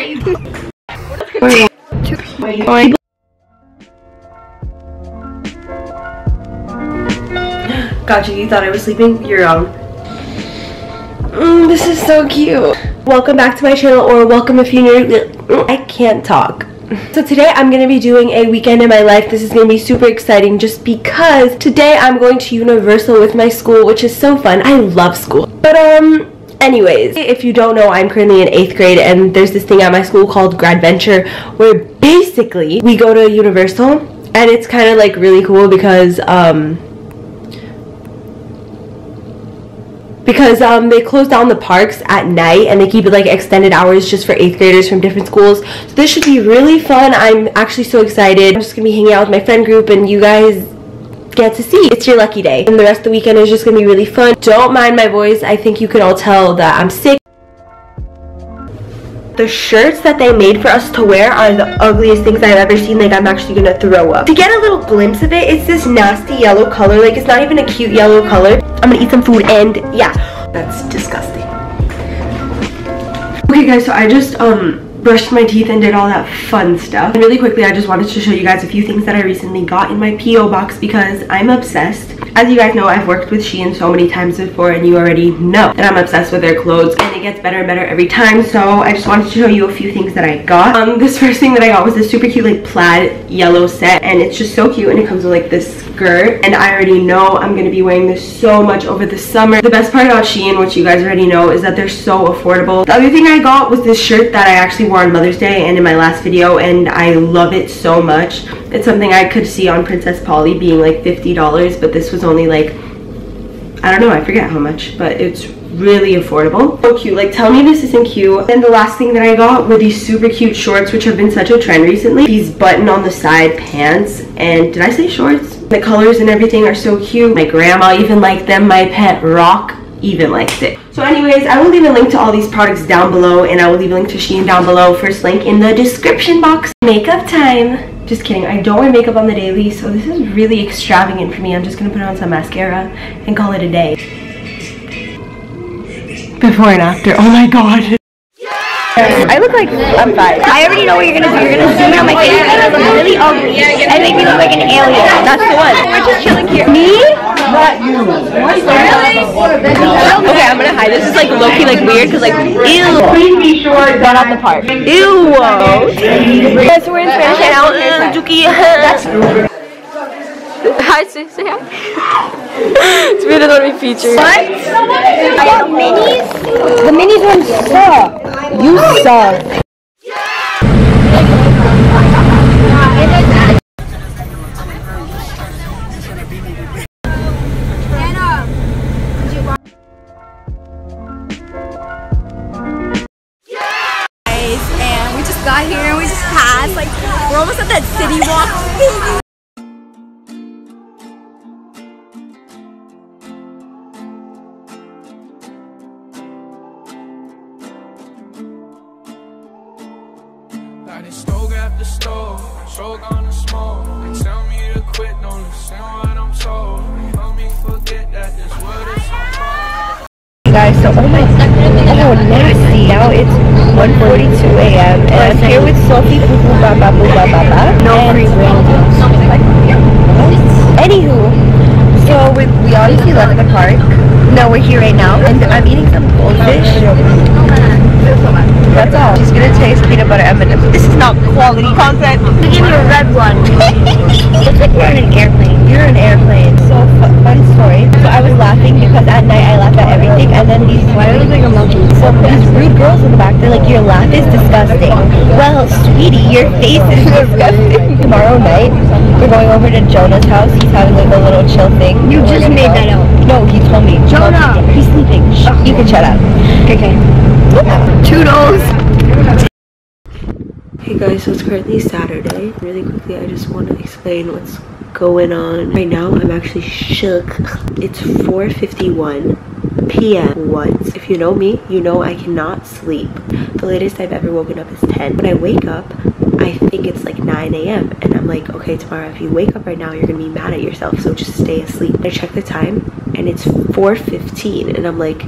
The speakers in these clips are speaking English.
Gotcha, you thought I was sleeping? You're wrong. This is so cute. Welcome back to my channel, or welcome if you're new. I can't talk. So today I'm going to be doing a weekend in my life. This is going to be super exciting just because today I'm going to Universal with my school, which is so fun. I love school. But anyways, if you don't know, I'm currently in 8th grade and there's this thing at my school called Grad Venture where basically we go to Universal, and it's kind of like really cool because they close down the parks at night and they keep it like extended hours just for 8th graders from different schools. So this should be really fun. I'm actually so excited. I'm just gonna be hanging out with my friend group and you guys get to see. It's your lucky day. And the rest of the weekend is just gonna be really fun. Don't mind my voice. I think you can all tell that I'm sick. The shirts that they made for us to wear are the ugliest things I've ever seen. Like, I'm actually gonna throw up. To get a little glimpse of it, it's this nasty yellow color. Like, it's not even a cute yellow color. I'm gonna eat some food and yeah, that's disgusting. Okay guys, so I just brushed my teeth and did all that fun stuff. And really quickly, I just wanted to show you guys a few things that I recently got in my P.O. box because I'm obsessed. As you guys know, I've worked with Shein so many times before, and you already know that I'm obsessed with their clothes, and it gets better and better every time. So I just wanted to show you a few things that I got. This first thing that I got was this super cute like plaid yellow set, and it's just so cute, and it comes with like this skirt, and I already know I'm gonna be wearing this so much over the summer. The best part about Shein, which you guys already know, is that they're so affordable. The other thing I got was this shirt that I actually wore on Mother's Day and in my last video, and I love it so much. It's something I could see on Princess Polly being like $50, but this was only like, I don't know, I forget how much, but it's really affordable. So cute. Like, tell me this isn't cute. And the last thing that I got were these super cute shorts, which have been such a trend recently. These button on the side pants, and did I say shorts? The colors and everything are so cute. My grandma even liked them. My pet Rock even likes it. So anyways, I will leave a link to all these products down below, and I will leave a link to Shein down below. First link in the description box. Makeup time. Just kidding, I don't wear makeup on the daily, so this is really extravagant for me. I'm just gonna put on some mascara and call it a day. Before and after, oh my god. I look like I'm 5. I already know what you're gonna do. You're gonna zoom in on my face and look really ugly and make me look like an alien. That's the one. We're just chilling here. Me? Not you. Okay, I'm gonna hide. This is like low-key like weird because like ew. Please be sure not at the park. Ew. Guys, so we're in Spanish right now. Juki. Hi, say hi. It's really not me featured. What? I got minis. The minis ones suck. You suck. And we just got here and we just passed. Like, we're almost at that city walk. Stove after stove, so gonna smoke. They tell me to quit, don't listen what I'm told. Help me forget that this world is so cold. Hey guys, so oh nasty. Now it's 1:42 a.m. and I'm here with Sophie. No free will. Anywho, so we obviously left the park. No, we're here right now, and I'm eating some goldfish. That's all. She's gonna taste peanut butter M&M's. This is not quality content. We give you a red one. Looks like we're in an airplane. You're in an airplane. So fun story. So I was laughing because at night I laugh at everything, and then these why do I look like a monkey? So these rude girls in the back, they're like, your laugh is disgusting. Well, sweetie, your face is disgusting. Tomorrow night we're going over to Jonah's house. He's having like a little chill thing. You just made that up. No, he told me. Jonah, he's sleeping. Shh, you can shut up. Okay. Toodles. Hey guys, so it's currently Saturday. Really quickly, I just want to explain what's going on. Right now, I'm actually shook. It's 4:51 p.m. once. If you know me, you know I cannot sleep. The latest I've ever woken up is 10. When I wake up, I think it's like 9 a.m. and I'm like, okay, Tamara, if you wake up right now, you're gonna be mad at yourself, so just stay asleep. I check the time and it's 4:15 and I'm like,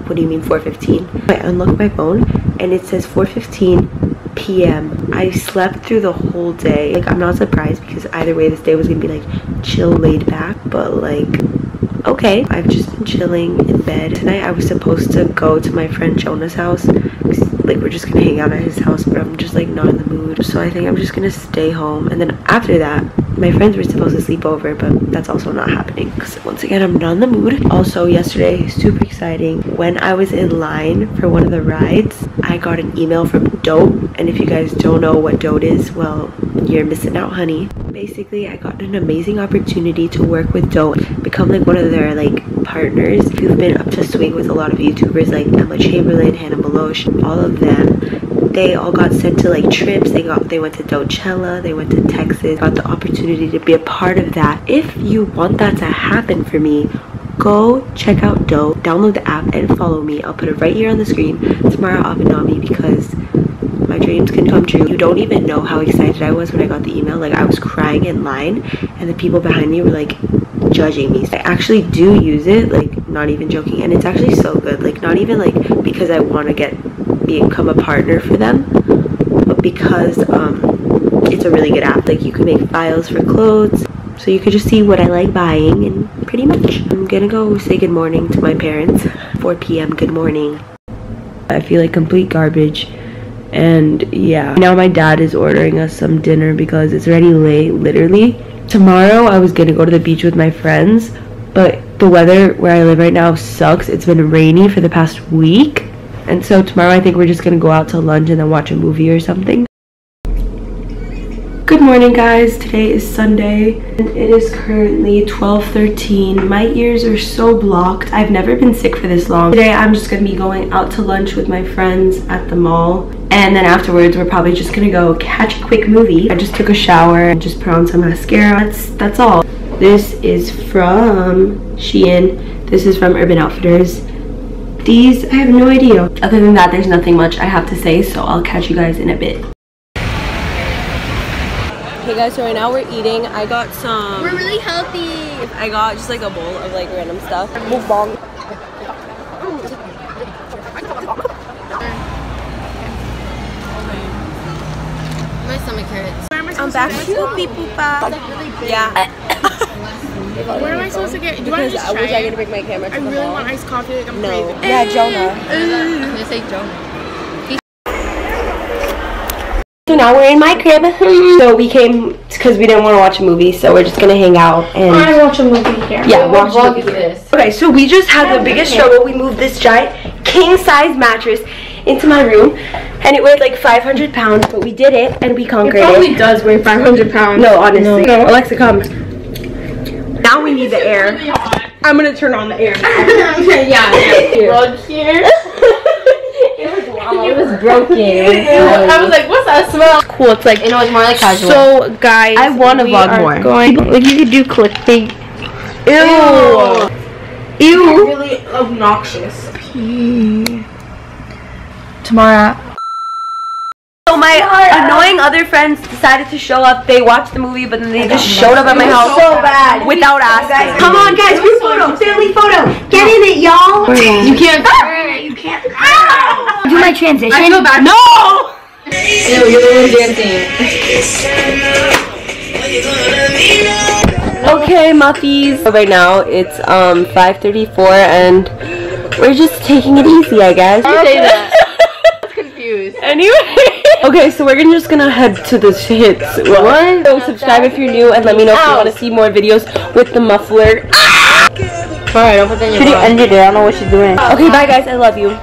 what do you mean 4:15? I unlock my phone and it says 4:15 p.m. I slept through the whole day. Like, I'm not surprised because either way this day was gonna be like chill, laid back, but like, okay. I've just been chilling in bed. Tonight I was supposed to go to my friend Jonah's house. Like, we're just gonna hang out at his house, but I'm just like not in the mood, so I think I'm just gonna stay home. And then after that, my friends were supposed to sleep over, but that's also not happening because once again I'm not in the mood. Also yesterday, super exciting, when I was in line for one of the rides, I got an email from DOTE. And if you guys don't know what DOTE is, well, you're missing out, honey. Basically, I got an amazing opportunity to work with DOTE, become like one of their like partners who've been up to swing with a lot of YouTubers like Emma Chamberlain, Hannah Belosh, all of them. They all got sent to like trips. They went to Coachella, they went to Texas, got the opportunity to be a part of that. If you want that to happen for me, go check out DOTE, download the app and follow me. I'll put it right here on the screen, Tamara Avinami, because my dreams can come true. You don't even know how excited I was when I got the email. Like, I was crying in line and the people behind me were like judging me. I actually do use it, like, not even joking, and it's actually so good. Like, not even like because I want to become a partner for them, but because it's a really good app. Like, you can make files for clothes, so you could just see what I like buying, and pretty much I'm gonna go say good morning to my parents. 4 p.m. good morning. I feel like complete garbage. And yeah, now my dad is ordering us some dinner because it's already late. Literally tomorrow I was gonna go to the beach with my friends, but the weather where I live right now sucks. It's been rainy for the past week, and so tomorrow I think we're just gonna go out to lunch and then watch a movie or something. Good morning, guys. Today is Sunday and it is currently 12:13. My ears are so blocked. I've never been sick for this long. Today I'm just gonna be going out to lunch with my friends at the mall, and then afterwards we're probably just gonna go catch a quick movie. I just took a shower and just put on some mascara. That's all. This is from Shein. This is from Urban Outfitters. These, I have no idea. Other than that, there's nothing much I have to say, so I'll catch you guys in a bit. Hey guys, so right now we're eating. I got some... We're really healthy. I got just like a bowl of like random stuff. Mukbang. My stomach hurts. I'm back to people. Yeah. Where am I supposed to get? Do I just try was I gonna bring my camera to I the really mall? want iced coffee. Like, I'm No. craving. Yeah, Jonah. I'm gonna say Jonah. So now we're in my crib. So we came because we didn't want to watch a movie, so we're just gonna hang out and watch a movie here. yeah, watch a movie here. Okay, so we just had the biggest struggle. We moved this giant king-size mattress into my room, and it weighed like 500 pounds, but we did it and we conquered it. It probably does weigh 500 pounds. No, honestly. No. Alexa, come. Now we need the air. I'm gonna turn on the air. Yeah. Rug here. It was broken. I was like, what's that smell? Cool. It's like, You know, it's more like casual. so guys, I want to vlog more. Like, you could do clickbait. Ew. You're really obnoxious. Tamara. So my annoying other friends decided to show up. They watched the movie, but then they just showed up at my house so bad. without asking. Come on, guys, group photo, family photo. Get in it, y'all. You can't. You can't. Do my transition. I feel bad. No. Ew, you're the one dancing. Okay, Muffies. So right now it's 5:34 and we're just taking it easy, I guess. You say that. I'm confused. Anyway. Okay, so we're just gonna head to the hits. What? So subscribe if you're new and let me know if you want to see more videos with the muffler. Alright, don't put that in your mouth. She ended it. I don't know what she's doing. Okay, bye guys. I love you.